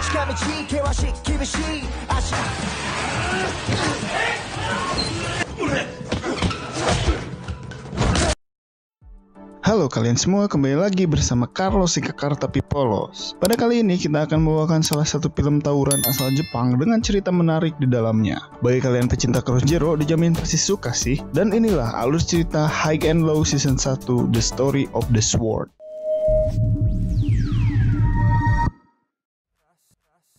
Halo kalian semua, kembali lagi bersama Carlos si Kekar Tapi Polos. Pada kali ini kita akan membawakan salah satu film tawuran asal Jepang dengan cerita menarik di dalamnya. Bagi kalian pecinta Cross Zero, dijamin pasti suka sih. Dan inilah alur cerita High and Low Season 1, The Story of the Sword.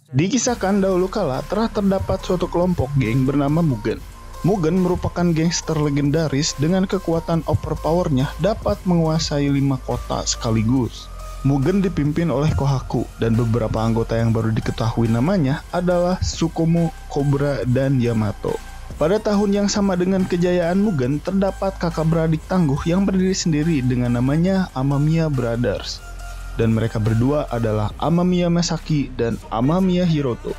Dikisahkan dahulu kala telah terdapat suatu kelompok geng bernama Mugen. Mugen merupakan gangster legendaris dengan kekuatan overpowernya dapat menguasai 5 kota sekaligus. Mugen dipimpin oleh Kohaku dan beberapa anggota yang baru diketahui namanya adalah Tsukumo, Cobra, dan Yamato. Pada tahun yang sama dengan kejayaan Mugen terdapat kakak beradik tangguh yang berdiri sendiri dengan namanya Amamiya Brothers. Dan mereka berdua adalah Amamiya Masaki dan Amamiya Hiroto.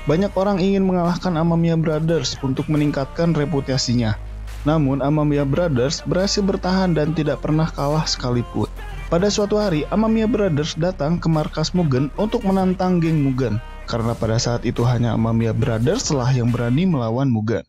Banyak orang ingin mengalahkan Amamiya Brothers untuk meningkatkan reputasinya. Namun Amamiya Brothers berhasil bertahan dan tidak pernah kalah sekalipun. Pada suatu hari Amamiya Brothers datang ke markas Mugen untuk menantang geng Mugen. Karena pada saat itu hanya Amamiya Brothers lah yang berani melawan Mugen.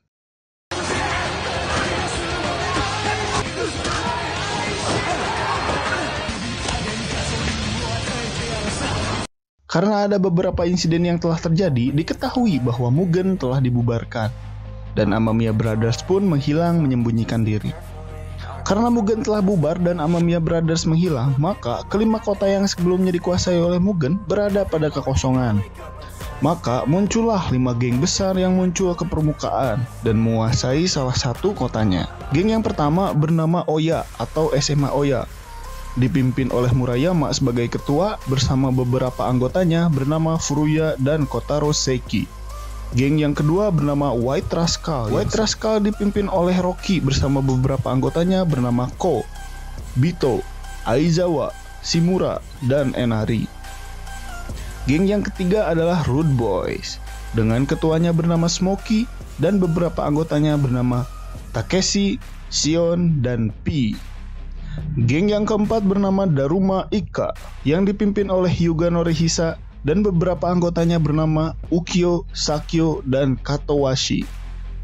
Karena ada beberapa insiden yang telah terjadi, diketahui bahwa Mugen telah dibubarkan. Dan Amamiya Brothers pun menghilang menyembunyikan diri. Karena Mugen telah bubar dan Amamiya Brothers menghilang, maka kelima kota yang sebelumnya dikuasai oleh Mugen berada pada kekosongan. Maka muncullah 5 geng besar yang muncul ke permukaan dan menguasai salah satu kotanya. Geng yang pertama bernama Oya atau SMA Oya, dipimpin oleh Murayama sebagai ketua bersama beberapa anggotanya bernama Furuya dan Kotaro Seiki. Geng yang kedua bernama White Rascal. White Rascal dipimpin oleh Rocky bersama beberapa anggotanya bernama Ko, Bito, Aizawa, Shimura, dan Enari. Geng yang ketiga adalah Rude Boys dengan ketuanya bernama Smokey dan beberapa anggotanya bernama Takeshi, Shion, dan P. Geng yang keempat bernama Daruma Ika yang dipimpin oleh Hyuga Norihisa dan beberapa anggotanya bernama Ukyo, Sakyo, dan Katowashi.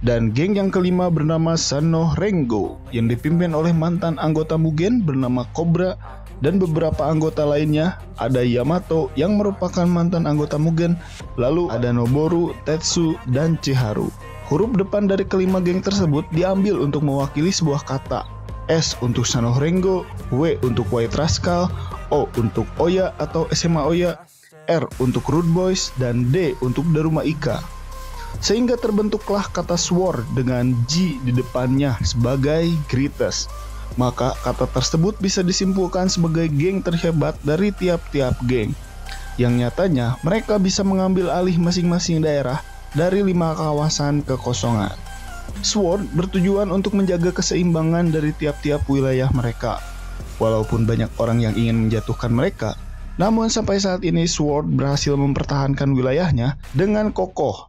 Dan geng yang kelima bernama Sano Rengo yang dipimpin oleh mantan anggota Mugen bernama Cobra dan beberapa anggota lainnya. Ada Yamato yang merupakan mantan anggota Mugen, lalu ada Noboru, Tetsu, dan Chiharu. Huruf depan dari kelima geng tersebut diambil untuk mewakili sebuah kata. S untuk Sano Rengo, W untuk White Rascal, O untuk Oya atau SMA Oya, R untuk Rude Boys, dan D untuk Daruma Ika. Sehingga terbentuklah kata sword dengan G di depannya sebagai greatest. Maka kata tersebut bisa disimpulkan sebagai geng terhebat dari tiap-tiap geng. Yang nyatanya mereka bisa mengambil alih masing-masing daerah dari 5 kawasan kekosongan. Sword bertujuan untuk menjaga keseimbangan dari tiap-tiap wilayah mereka. Walaupun banyak orang yang ingin menjatuhkan mereka, namun sampai saat ini Sword berhasil mempertahankan wilayahnya dengan kokoh.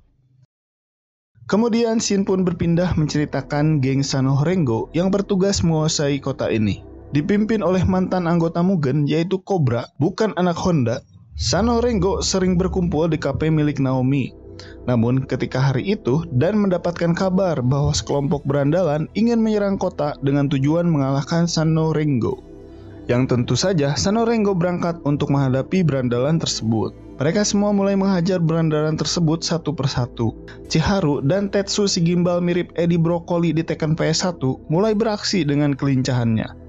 Kemudian scene pun berpindah menceritakan geng Sano Rengo yang bertugas menguasai kota ini. Dipimpin oleh mantan anggota Mugen yaitu Cobra, bukan anak Honda. Sano Rengo sering berkumpul di kafe milik Naomi. Namun ketika hari itu dan mendapatkan kabar bahwa sekelompok berandalan ingin menyerang kota dengan tujuan mengalahkan Sano Rengo. Yang tentu saja Sano Rengo berangkat untuk menghadapi berandalan tersebut. Mereka semua mulai menghajar berandalan tersebut satu persatu. Chiharu dan Tetsu si gimbal mirip Eddie Broccoli di Tekken PS1 mulai beraksi dengan kelincahannya.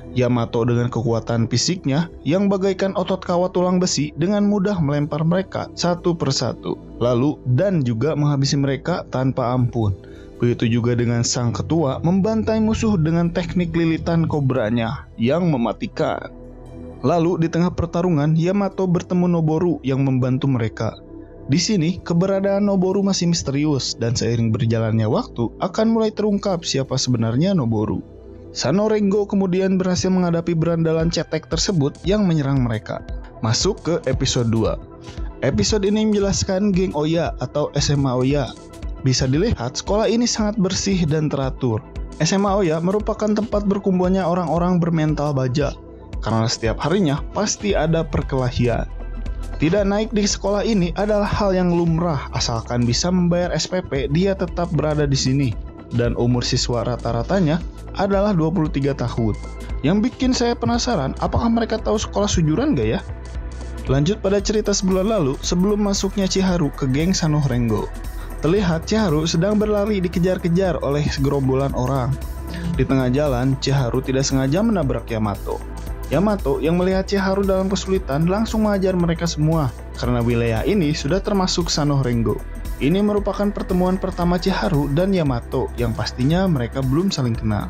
Yamato dengan kekuatan fisiknya yang bagaikan otot kawat tulang besi dengan mudah melempar mereka satu persatu, lalu dan juga menghabisi mereka tanpa ampun. Begitu juga dengan sang ketua membantai musuh dengan teknik lilitan kobranya yang mematikan. Lalu di tengah pertarungan Yamato bertemu Noboru yang membantu mereka. Di sini keberadaan Noboru masih misterius dan seiring berjalannya waktu akan mulai terungkap siapa sebenarnya Noboru. Sano Rengo kemudian berhasil menghadapi berandalan cetek tersebut yang menyerang mereka. Masuk ke episode 2. Episode ini menjelaskan geng Oya atau SMA Oya. Bisa dilihat sekolah ini sangat bersih dan teratur. SMA Oya merupakan tempat berkumpulnya orang-orang bermental baja, karena setiap harinya pasti ada perkelahian. Tidak naik di sekolah ini adalah hal yang lumrah, asalkan bisa membayar SPP, dia tetap berada di sini. Dan umur siswa rata-ratanya adalah 23 tahun. Yang bikin saya penasaran, apakah mereka tahu sekolah sujuran gak ya? Lanjut pada cerita sebulan lalu, sebelum masuknya Chiharu ke geng Sanohrengo. Terlihat Chiharu sedang berlari dikejar-kejar oleh segerombolan orang. Di tengah jalan, Chiharu tidak sengaja menabrak Yamato. Yamato yang melihat Chiharu dalam kesulitan langsung mengajar mereka semua, karena wilayah ini sudah termasuk Sanohrengo. Ini merupakan pertemuan pertama Chiharu dan Yamato yang pastinya mereka belum saling kenal.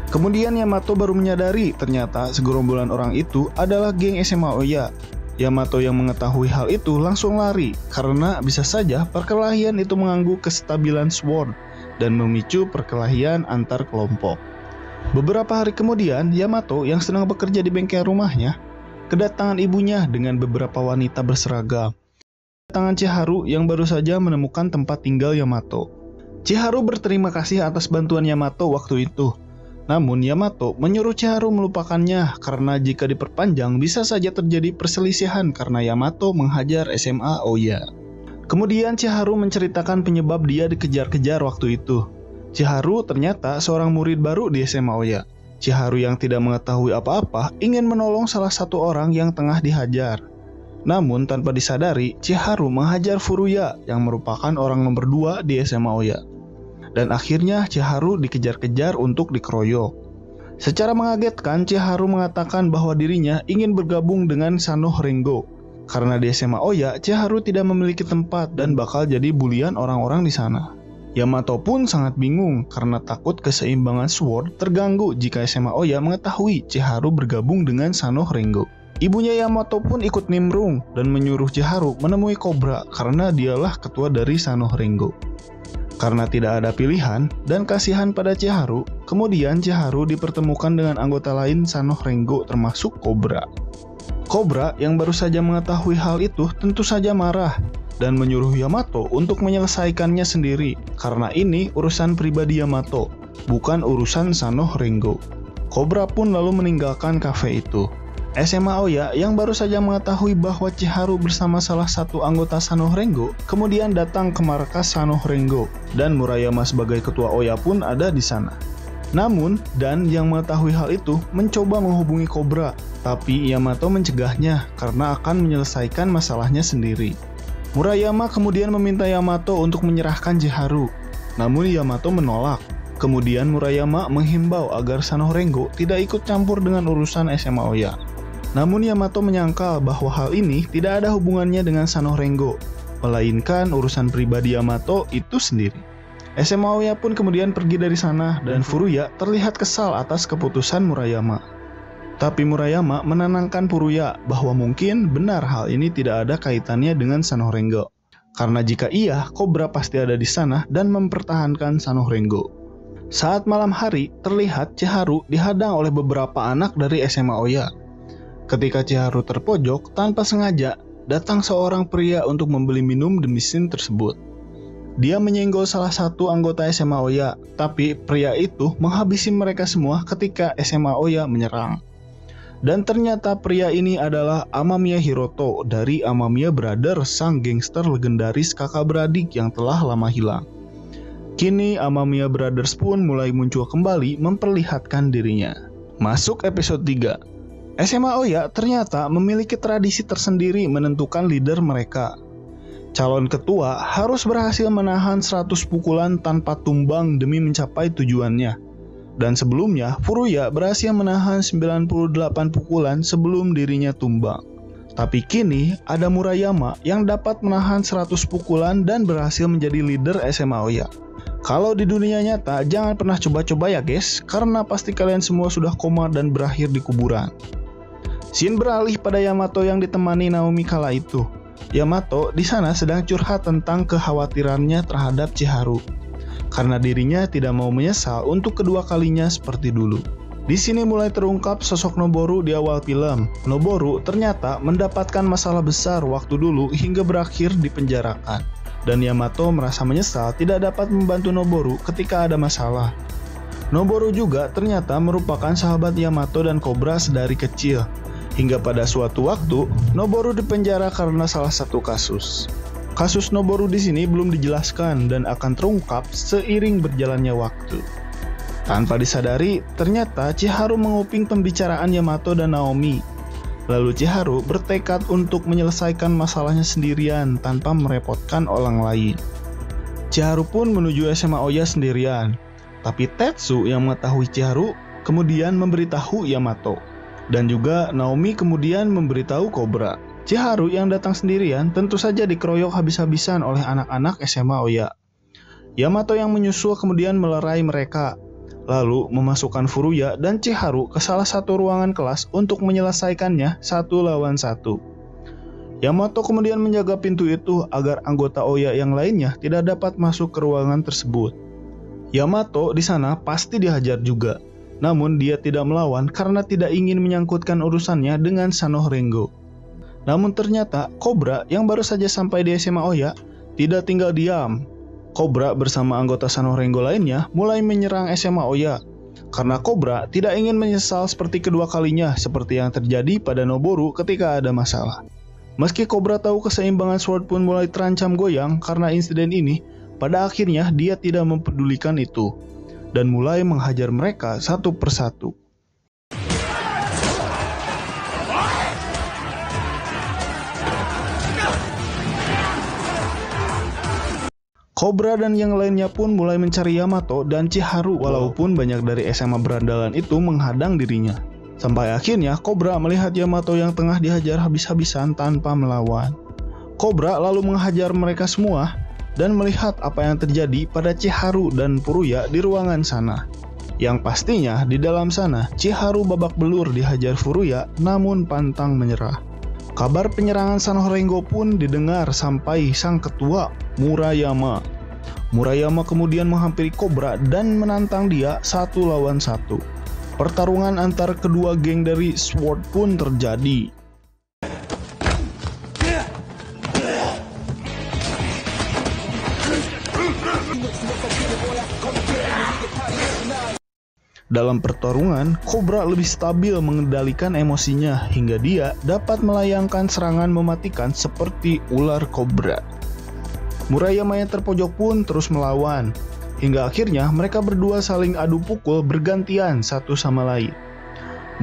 Kemudian Yamato baru menyadari ternyata segerombolan orang itu adalah geng SMA Oya. Yamato yang mengetahui hal itu langsung lari, karena bisa saja perkelahian itu mengganggu kestabilan Sworn dan memicu perkelahian antar kelompok. Beberapa hari kemudian, Yamato yang sedang bekerja di bengkel rumahnya, kedatangan ibunya dengan beberapa wanita berseragam. Kedatangan Chiharu yang baru saja menemukan tempat tinggal Yamato. Chiharu berterima kasih atas bantuan Yamato waktu itu. Namun Yamato menyuruh Chiharu melupakannya karena jika diperpanjang bisa saja terjadi perselisihan karena Yamato menghajar SMA Oya. Kemudian Chiharu menceritakan penyebab dia dikejar-kejar waktu itu. Chiharu ternyata seorang murid baru di SMA Oya. Chiharu yang tidak mengetahui apa-apa ingin menolong salah satu orang yang tengah dihajar. Namun tanpa disadari, Chiharu menghajar Furuya yang merupakan orang nomor 2 di SMA Oya. Dan akhirnya Chiharu dikejar-kejar untuk dikeroyok. Secara mengagetkan, Chiharu mengatakan bahwa dirinya ingin bergabung dengan Sanohrengo. Karena di SMA Oya, Chiharu tidak memiliki tempat dan bakal jadi bulian orang-orang di sana. Yamato pun sangat bingung karena takut keseimbangan Sword terganggu jika SMA Oya mengetahui Chiharu bergabung dengan Sanohrengo. Ibunya Yamato pun ikut nimbrung dan menyuruh Chiharu menemui Cobra karena dialah ketua dari Sanohrengo. Karena tidak ada pilihan dan kasihan pada Chiharu, kemudian Chiharu dipertemukan dengan anggota lain Sanohrengo termasuk Cobra. Cobra yang baru saja mengetahui hal itu tentu saja marah dan menyuruh Yamato untuk menyelesaikannya sendiri karena ini urusan pribadi Yamato, bukan urusan Sanohrengo. Cobra pun lalu meninggalkan kafe itu. SMA Oya yang baru saja mengetahui bahwa Chiharu bersama salah satu anggota Sanohrengo kemudian datang ke markas Sanohrengo dan Murayama sebagai ketua Oya pun ada di sana. Namun, Dan yang mengetahui hal itu mencoba menghubungi Cobra, tapi Yamato mencegahnya karena akan menyelesaikan masalahnya sendiri. Murayama kemudian meminta Yamato untuk menyerahkan Chiharu, namun Yamato menolak. Kemudian Murayama menghimbau agar Sanohrengo tidak ikut campur dengan urusan SMA Oya. Namun Yamato menyangkal bahwa hal ini tidak ada hubungannya dengan Sanohrengo, melainkan urusan pribadi Yamato itu sendiri. SMA Oya pun kemudian pergi dari sana dan Furuya terlihat kesal atas keputusan Murayama. Tapi Murayama menenangkan Furuya bahwa mungkin benar hal ini tidak ada kaitannya dengan Sanohrengo. Karena jika iya, Cobra pasti ada di sana dan mempertahankan Sanohrengo. Saat malam hari, terlihat Chiharu dihadang oleh beberapa anak dari SMA Oya. Ketika Chiharu terpojok, tanpa sengaja, datang seorang pria untuk membeli minum di mesin tersebut. Dia menyenggol salah satu anggota SMA Oya, tapi pria itu menghabisi mereka semua ketika SMA Oya menyerang. Dan ternyata pria ini adalah Amamiya Hiroto dari Amamiya Brothers, sang gangster legendaris kakak beradik yang telah lama hilang. Kini Amamiya Brothers pun mulai muncul kembali memperlihatkan dirinya. Masuk episode 3. SMA Oya ternyata memiliki tradisi tersendiri menentukan leader mereka. Calon ketua harus berhasil menahan 100 pukulan tanpa tumbang demi mencapai tujuannya. Dan sebelumnya, Furuya berhasil menahan 98 pukulan sebelum dirinya tumbang. Tapi kini, ada Murayama yang dapat menahan 100 pukulan dan berhasil menjadi leader SMA Oya. Kalau di dunia nyata, jangan pernah coba-coba ya guys, karena pasti kalian semua sudah koma dan berakhir di kuburan. Scene beralih pada Yamato yang ditemani Naomi kala itu. Yamato di sana sedang curhat tentang kekhawatirannya terhadap Chiharu. Karena dirinya tidak mau menyesal untuk kedua kalinya seperti dulu. Di sini mulai terungkap sosok Noboru di awal film. Noboru ternyata mendapatkan masalah besar waktu dulu hingga berakhir dipenjarakan. Dan Yamato merasa menyesal tidak dapat membantu Noboru ketika ada masalah. Noboru juga ternyata merupakan sahabat Yamato dan Cobra sedari kecil. Hingga pada suatu waktu, Noboru dipenjara karena salah satu kasus. Kasus Noboru di sini belum dijelaskan dan akan terungkap seiring berjalannya waktu. Tanpa disadari, ternyata Chiharu menguping pembicaraan Yamato dan Naomi. Lalu Chiharu bertekad untuk menyelesaikan masalahnya sendirian tanpa merepotkan orang lain. Chiharu pun menuju SMA Oya sendirian. Tapi Tetsu yang mengetahui Chiharu kemudian memberitahu Yamato. Dan juga Naomi kemudian memberitahu Cobra. Chiharu yang datang sendirian tentu saja dikeroyok habis-habisan oleh anak-anak SMA Oya. Yamato yang menyusul kemudian melerai mereka, lalu memasukkan Furuya dan Chiharu ke salah satu ruangan kelas untuk menyelesaikannya 1-1. Yamato kemudian menjaga pintu itu agar anggota Oya yang lainnya tidak dapat masuk ke ruangan tersebut. Yamato di sana pasti dihajar juga, namun dia tidak melawan karena tidak ingin menyangkutkan urusannya dengan Sanoh Rengo. Namun ternyata Cobra yang baru saja sampai di SMA Oya tidak tinggal diam. Cobra bersama anggota Sanoh Rengo lainnya mulai menyerang SMA Oya karena Cobra tidak ingin menyesal seperti kedua kalinya seperti yang terjadi pada Noboru ketika ada masalah. Meski Cobra tahu keseimbangan Sword pun mulai terancam goyang karena insiden ini, pada akhirnya dia tidak mempedulikan itu dan mulai menghajar mereka satu persatu. Cobra dan yang lainnya pun mulai mencari Yamato dan Chiharu walaupun banyak dari SMA berandalan itu menghadang dirinya. Sampai akhirnya Cobra melihat Yamato yang tengah dihajar habis-habisan tanpa melawan. Cobra lalu menghajar mereka semua dan melihat apa yang terjadi pada Chiharu dan Furuya di ruangan sana. Yang pastinya di dalam sana Chiharu babak belur dihajar Furuya namun pantang menyerah. Kabar penyerangan Sanoh Rengo pun didengar sampai sang ketua Murayama. Murayama kemudian menghampiri Cobra dan menantang dia 1-1. Pertarungan antar kedua geng dari Sword pun terjadi. Dalam pertarungan, Cobra lebih stabil mengendalikan emosinya hingga dia dapat melayangkan serangan mematikan seperti ular kobra. Murayama yang terpojok pun terus melawan. Hingga akhirnya mereka berdua saling adu pukul bergantian satu sama lain.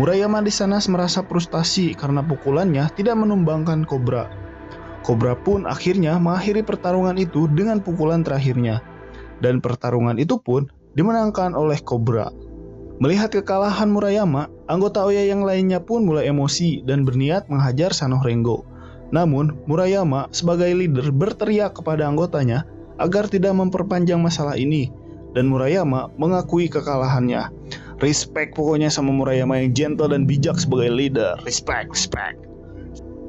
Murayama di sana merasa frustasi karena pukulannya tidak menumbangkan Cobra. Cobra pun akhirnya mengakhiri pertarungan itu dengan pukulan terakhirnya. Dan pertarungan itu pun dimenangkan oleh Cobra. Melihat kekalahan Murayama, anggota Oya yang lainnya pun mulai emosi dan berniat menghajar Sanoh Rengo. Namun Murayama sebagai leader berteriak kepada anggotanya agar tidak memperpanjang masalah ini, dan Murayama mengakui kekalahannya. Respect pokoknya sama Murayama yang gentle dan bijak sebagai leader. Respect.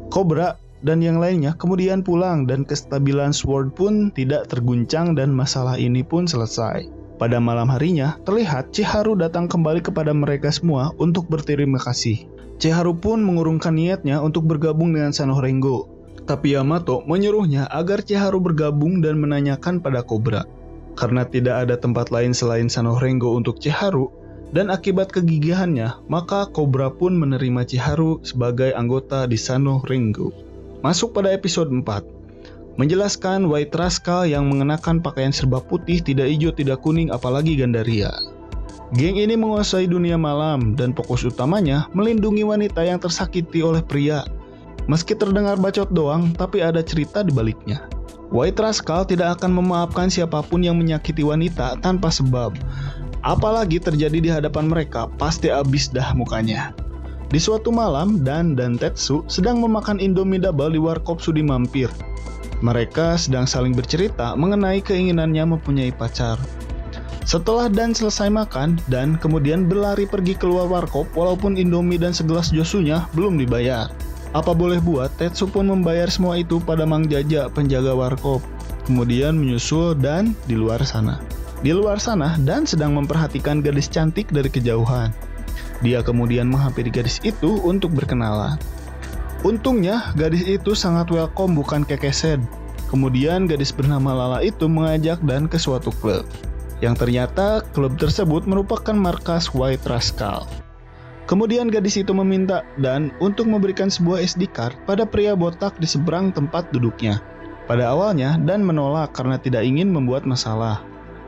Cobra dan yang lainnya kemudian pulang dan kestabilan Sword pun tidak terguncang dan masalah ini pun selesai. Pada malam harinya, terlihat Chiharu datang kembali kepada mereka semua untuk berterima kasih. Chiharu pun mengurungkan niatnya untuk bergabung dengan Sanoh Rengo. Tapi Yamato menyuruhnya agar Chiharu bergabung dan menanyakan pada Cobra. Karena tidak ada tempat lain selain Sanoh Rengo untuk Chiharu, dan akibat kegigihannya, maka Cobra pun menerima Chiharu sebagai anggota di Sanoh Rengo. Masuk pada episode 4. Menjelaskan White Rascal yang mengenakan pakaian serba putih, tidak hijau, tidak kuning, apalagi Gandaria. Geng ini menguasai dunia malam dan fokus utamanya melindungi wanita yang tersakiti oleh pria. Meski terdengar bacot doang, tapi ada cerita di baliknya. White Rascal tidak akan memaafkan siapapun yang menyakiti wanita tanpa sebab. Apalagi terjadi di hadapan mereka, pasti abis dah mukanya. Di suatu malam, Dan dan Tetsu sedang memakan Indomie double di warkop Sudi Mampir. Mereka sedang saling bercerita mengenai keinginannya mempunyai pacar. Setelah Dan selesai makan, Dan kemudian berlari pergi keluar warkop walaupun Indomie dan segelas josunya belum dibayar. Apa boleh buat, Tetsu pun membayar semua itu pada Mang Jaja, penjaga warkop. Kemudian menyusul Dan di luar sana. Di luar sana, Dan sedang memperhatikan gadis cantik dari kejauhan. Dia kemudian menghampiri gadis itu untuk berkenalan. Untungnya, gadis itu sangat welcome, bukan kekesed. Kemudian gadis bernama Lala itu mengajak Dan ke suatu klub. Yang ternyata klub tersebut merupakan markas White Rascal. Kemudian gadis itu meminta Dan untuk memberikan sebuah SD card pada pria botak di seberang tempat duduknya. Pada awalnya Dan menolak karena tidak ingin membuat masalah.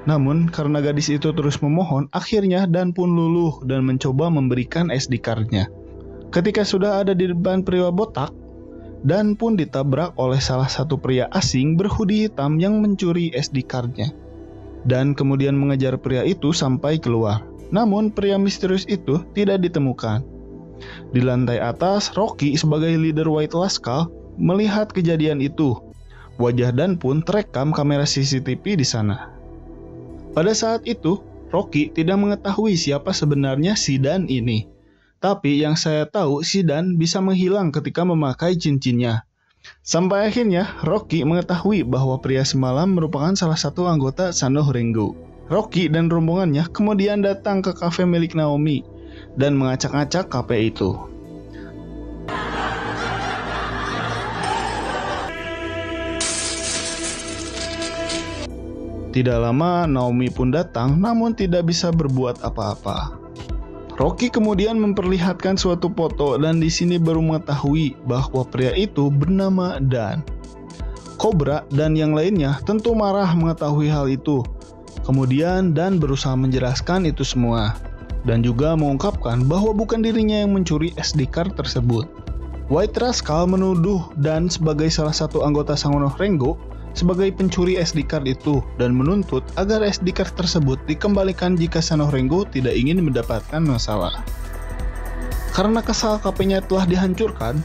Namun karena gadis itu terus memohon, akhirnya Dan pun luluh dan mencoba memberikan SD card-nya. Ketika sudah ada di depan pria botak, Dan pun ditabrak oleh salah satu pria asing berhoodie hitam yang mencuri SD card-nya. Dan kemudian mengejar pria itu sampai keluar. Namun pria misterius itu tidak ditemukan. Di lantai atas, Rocky sebagai leader White Rascal melihat kejadian itu. Wajah Dan pun terekam kamera CCTV di sana. Pada saat itu, Rocky tidak mengetahui siapa sebenarnya si Dan ini. Tapi yang saya tahu, si Dan bisa menghilang ketika memakai cincinnya. Sampai akhirnya, Rocky mengetahui bahwa pria semalam merupakan salah satu anggota Sanoh Rengo. Rocky dan rombongannya kemudian datang ke kafe milik Naomi dan mengacak-acak kafe itu. Tidak lama Naomi pun datang, namun tidak bisa berbuat apa-apa. Rocky kemudian memperlihatkan suatu foto dan di sini baru mengetahui bahwa pria itu bernama Dan. Cobra dan yang lainnya tentu marah mengetahui hal itu. Kemudian Dan berusaha menjelaskan itu semua dan juga mengungkapkan bahwa bukan dirinya yang mencuri SD card tersebut. White Rascal menuduh Dan sebagai salah satu anggota Sanoh Rengo sebagai pencuri SD card itu dan menuntut agar SD card tersebut dikembalikan jika Sanoh Rengo tidak ingin mendapatkan masalah. Karena kesal KP-nya telah dihancurkan,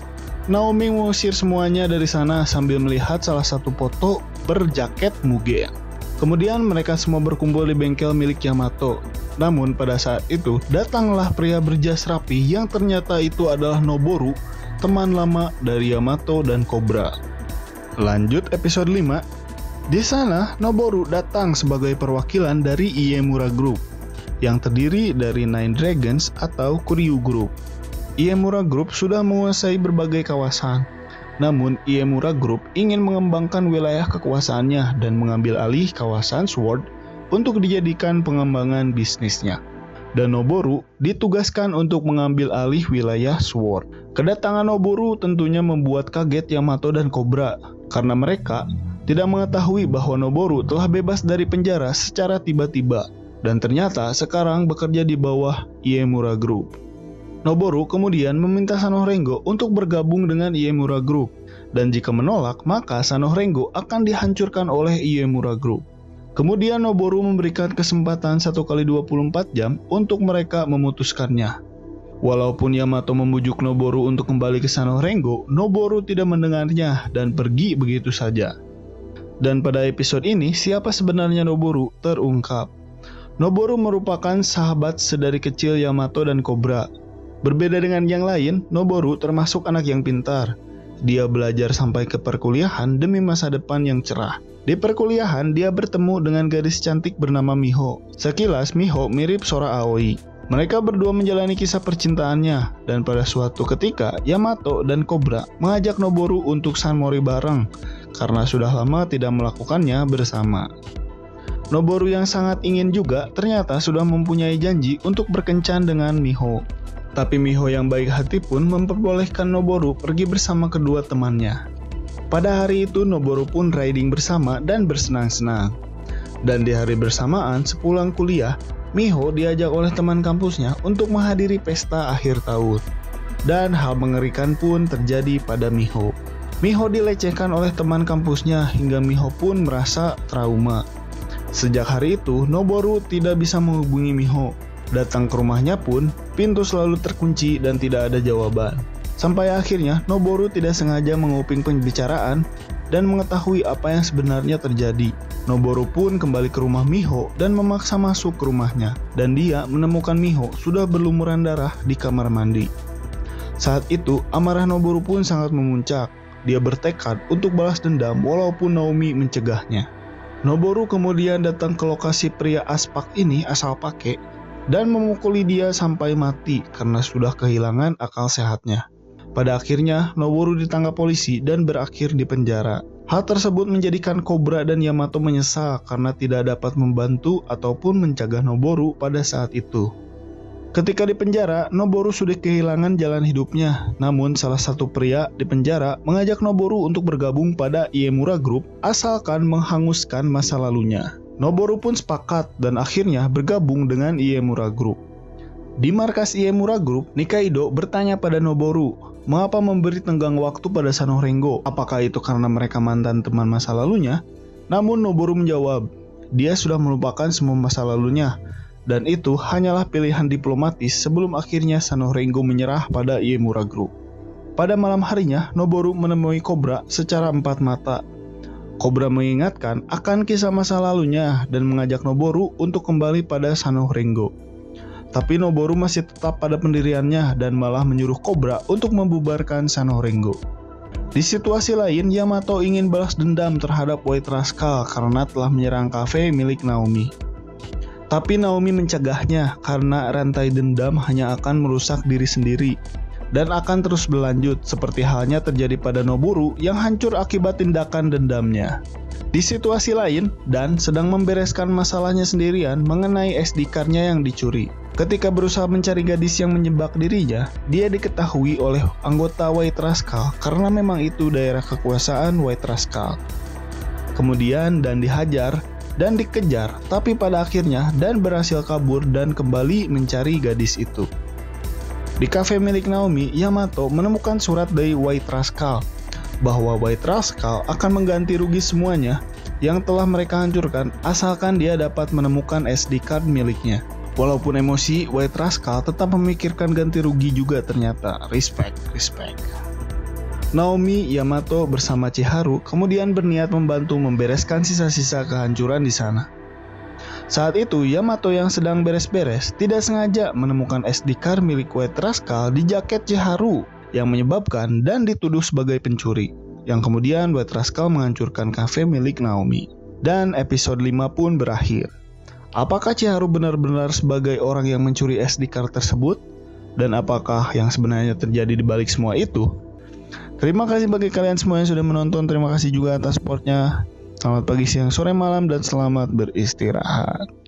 Naomi mengusir semuanya dari sana sambil melihat salah satu foto berjaket Mugen. Kemudian mereka semua berkumpul di bengkel milik Yamato. Namun pada saat itu datanglah pria berjas rapi yang ternyata itu adalah Noboru, teman lama dari Yamato dan Cobra. Lanjut episode 5. Di sana Noboru datang sebagai perwakilan dari Iemura Group yang terdiri dari Nine Dragons atau Kuryu Group. Iemura Group sudah menguasai berbagai kawasan. Namun, Iemura Group ingin mengembangkan wilayah kekuasaannya dan mengambil alih kawasan Sword untuk dijadikan pengembangan bisnisnya. Dan Noboru ditugaskan untuk mengambil alih wilayah Sword. Kedatangan Noboru tentunya membuat kaget Yamato dan Cobra, karena mereka tidak mengetahui bahwa Noboru telah bebas dari penjara secara tiba-tiba, dan ternyata sekarang bekerja di bawah Iemura Group. Noboru kemudian meminta Sanoh Rengo untuk bergabung dengan Iemura Group, dan jika menolak, maka Sanoh Rengo akan dihancurkan oleh Iemura Group. Kemudian Noboru memberikan kesempatan 1x24 jam untuk mereka memutuskannya. Walaupun Yamato membujuk Noboru untuk kembali ke Sanoh Rengo, Noboru tidak mendengarnya dan pergi begitu saja. Dan pada episode ini, siapa sebenarnya Noboru terungkap. Noboru merupakan sahabat sedari kecil Yamato dan Cobra. Berbeda dengan yang lain, Noboru termasuk anak yang pintar. Dia belajar sampai ke perkuliahan demi masa depan yang cerah. Di perkuliahan, dia bertemu dengan gadis cantik bernama Miho. Sekilas, Miho mirip Sora Aoi. Mereka berdua menjalani kisah percintaannya, dan pada suatu ketika, Yamato dan Cobra mengajak Noboru untuk Sanmori bareng, karena sudah lama tidak melakukannya bersama. Noboru yang sangat ingin juga ternyata sudah mempunyai janji untuk berkencan dengan Miho. Tapi Miho yang baik hati pun memperbolehkan Noboru pergi bersama kedua temannya. Pada hari itu Noboru pun riding bersama dan bersenang-senang. Dan di hari bersamaan sepulang kuliah, Miho diajak oleh teman kampusnya untuk menghadiri pesta akhir tahun. Dan hal mengerikan pun terjadi pada Miho. Miho dilecehkan oleh teman kampusnya hingga Miho pun merasa trauma. Sejak hari itu Noboru tidak bisa menghubungi Miho. Datang ke rumahnya pun, pintu selalu terkunci dan tidak ada jawaban. Sampai akhirnya, Noboru tidak sengaja menguping pembicaraan dan mengetahui apa yang sebenarnya terjadi. Noboru pun kembali ke rumah Miho dan memaksa masuk ke rumahnya. Dan dia menemukan Miho sudah berlumuran darah di kamar mandi. Saat itu, amarah Noboru pun sangat memuncak. Dia bertekad untuk balas dendam walaupun Naomi mencegahnya. Noboru kemudian datang ke lokasi pria aspak ini asal pakai dan memukuli dia sampai mati karena sudah kehilangan akal sehatnya. Pada akhirnya, Noboru ditangkap polisi dan berakhir di penjara. Hal tersebut menjadikan Cobra dan Yamato menyesal karena tidak dapat membantu ataupun mencegah Noboru pada saat itu. Ketika di penjara, Noboru sudah kehilangan jalan hidupnya. Namun salah satu pria di penjara mengajak Noboru untuk bergabung pada Iemura Group asalkan menghanguskan masa lalunya. Noboru pun sepakat dan akhirnya bergabung dengan Iemura Group. Di markas Iemura Group, Nikaido bertanya pada Noboru, mengapa memberi tenggang waktu pada Sanorengo? Apakah itu karena mereka mantan teman masa lalunya? Namun Noboru menjawab, dia sudah melupakan semua masa lalunya. Dan itu hanyalah pilihan diplomatis sebelum akhirnya Sanorengo menyerah pada Iemura Group. Pada malam harinya, Noboru menemui Cobra secara empat mata. Cobra mengingatkan akan kisah masa lalunya dan mengajak Noboru untuk kembali pada Sanorengo. Tapi Noboru masih tetap pada pendiriannya dan malah menyuruh Cobra untuk membubarkan Sanorengo. Di situasi lain, Yamato ingin balas dendam terhadap White Rascal karena telah menyerang kafe milik Naomi. Tapi Naomi mencegahnya karena rantai dendam hanya akan merusak diri sendiri dan akan terus berlanjut seperti halnya terjadi pada Noboru yang hancur akibat tindakan dendamnya. Di situasi lain, Dan sedang membereskan masalahnya sendirian mengenai SD card-nya yang dicuri. Ketika berusaha mencari gadis yang menjebak dirinya, dia diketahui oleh anggota White Rascal karena memang itu daerah kekuasaan White Rascal. Kemudian Dan dihajar dan dikejar, tapi pada akhirnya Dan berhasil kabur dan kembali mencari gadis itu. Di kafe milik Naomi, Yamato menemukan surat dari White Rascal bahwa White Rascal akan mengganti rugi semuanya yang telah mereka hancurkan asalkan dia dapat menemukan SD card miliknya. Walaupun emosi, White Rascal tetap memikirkan ganti rugi juga ternyata. Respect. Naomi, Yamato bersama Chiharu kemudian berniat membantu membereskan sisa-sisa kehancuran di sana. Saat itu, Yamato yang sedang beres-beres tidak sengaja menemukan SD card milik White Rascal di jaket Chiharu yang menyebabkan Dan dituduh sebagai pencuri, yang kemudian White Rascal menghancurkan kafe milik Naomi. Dan episode 5 pun berakhir. Apakah Chiharu benar-benar sebagai orang yang mencuri SD card tersebut? Dan apakah yang sebenarnya terjadi di balik semua itu? Terima kasih bagi kalian semua yang sudah menonton. Terima kasih juga atas supportnya. Selamat pagi, siang, sore, malam, dan selamat beristirahat.